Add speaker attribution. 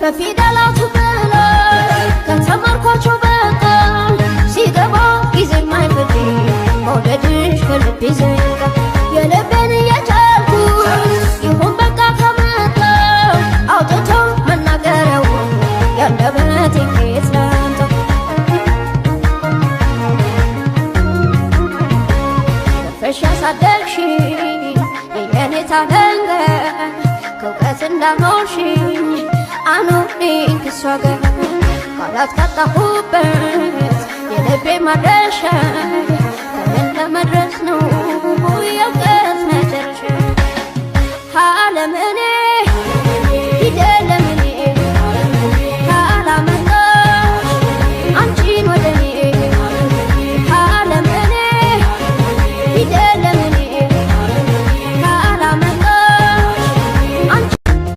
Speaker 1: ከፊደላቱ በላይ ከተማርኳቸው በቃል ሲገባ ጊዜ ማይፈጅ መውደድሽ ከልቤ ዘልቃ የልቤን እየቻልኩት ይሁን በቃ ከመጣው አውጥቶ መናገረው ያንደበቴን ከየት ላምጣው ፈሻ ሳደግሽኝ የኔ ታደንገ ከእውቀት እንዳኖርሽኝ አኑሪኝ ከሷ ጋር ቃላት ካጣሁበት የልቤ ማድረሻ ከምን ለመድረስ ነው የእውቀት መጨረሻ ዓለም እኔ